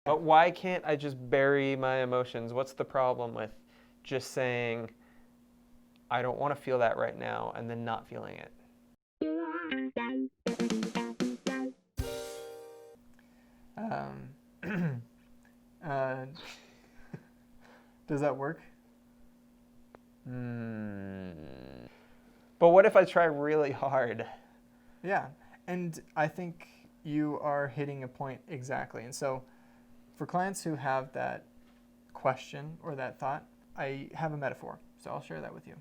But why can't I just bury my emotions? What's the problem with just saying, I don't want to feel that right now, and then not feeling it? Does that work? But what if I try really hard? Yeah, and I think you are hitting a point exactly. And so for clients who have that question or that thought, I have a metaphor, so I'll share that with you.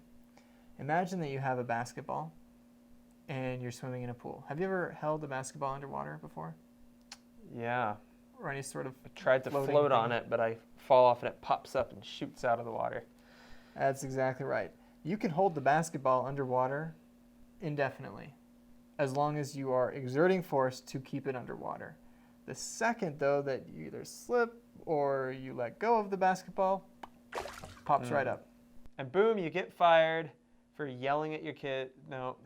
Imagine that you have a basketball and you're swimming in a pool. Have you ever held a basketball underwater before? Yeah. Or any sort of I tried to float on it, but I fall off and it pops up and shoots out of the water. That's exactly right. You can hold the basketball underwater indefinitely, as long as you are exerting force to keep it underwater. The second, though, that you either slip or you let go of the basketball, pops right up. And boom, you get fired for yelling at your kid. No.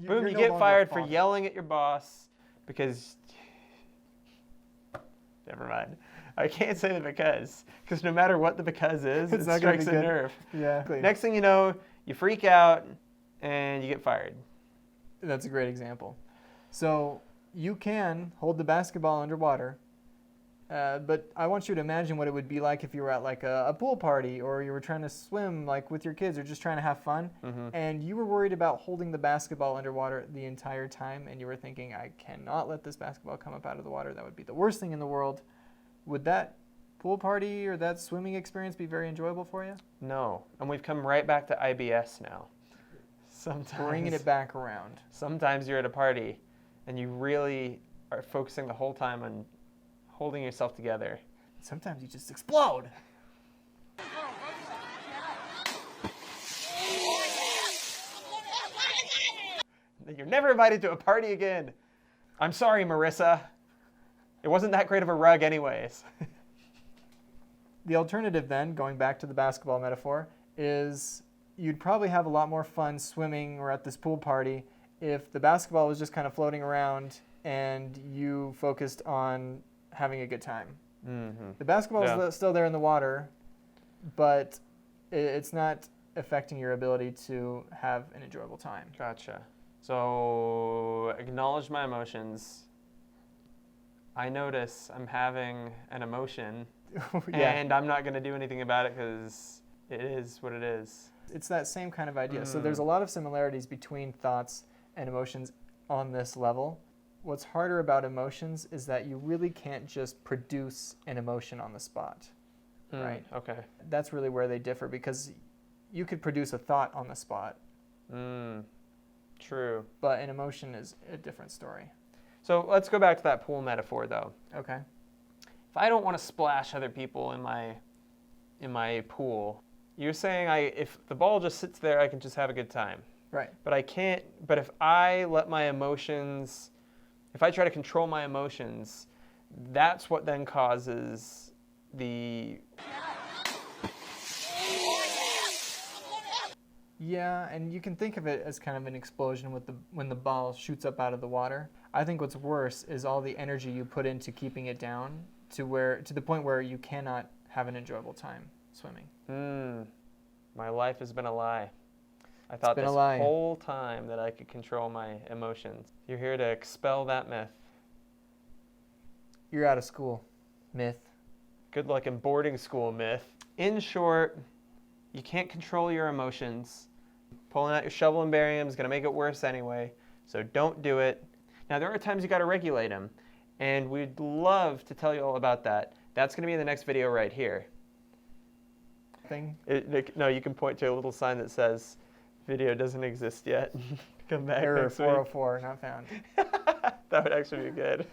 Boom, You're you no get longer fired a for father. yelling at your boss because... Never mind. I can't say the because no matter what the because is, it not gonna strikes be a good. nerve. Yeah. Next thing you know, you freak out and you get fired. That's a great example. So you can hold the basketball underwater, but I want you to imagine what it would be like if you were at like a pool party or you were trying to swim like with your kids or just trying to have fun, and you were worried about holding the basketball underwater the entire time, and you were thinking, I cannot let this basketball come up out of the water. That would be the worst thing in the world. Would that pool party or that swimming experience be very enjoyable for you? No. And we've come right back to IBS now. Bringing it back around. Sometimes you're at a party and you really are focusing the whole time on holding yourself together. Sometimes you just explode. Then you're never invited to a party again. I'm sorry, Marissa. It wasn't that great of a rug anyways. The alternative then, going back to the basketball metaphor, is you'd probably have a lot more fun swimming or at this pool party if the basketball was just kind of floating around and you focused on having a good time. The basketball is still there in the water, but it's not affecting your ability to have an enjoyable time. Gotcha. So acknowledge my emotions. I notice I'm having an emotion, and I'm not going to do anything about it because it is what it is. It's that same kind of idea. So there's a lot of similarities between thoughts and emotions on this level. What's harder about emotions is that you really can't just produce an emotion on the spot, right? Okay. That's really where they differ, because you could produce a thought on the spot. True. But an emotion is a different story. So let's go back to that pool metaphor, though. Okay. If I don't want to splash other people in my pool, you're saying if the ball just sits there, I can just have a good time. Right. But I can't. But if I let my emotions, if I try to control my emotions, that's what then causes the... Yeah, and you can think of it as kind of an explosion with when the ball shoots up out of the water. I think what's worse is all the energy you put into keeping it down to the point where you cannot have an enjoyable time swimming. My life has been a lie. I thought this whole time that I could control my emotions. You're here to expel that myth. You're out of school, myth. Good luck in boarding school, myth. In short, you can't control your emotions. Pulling out your shovel and burying them is going to make it worse anyway, so don't do it. Now, there are times you got to regulate them, and we'd love to tell you all about that. That's going to be in the next video right here. No, you can point to a little sign that says, video doesn't exist yet. Come back Error next week. 404, not found. That would actually be good.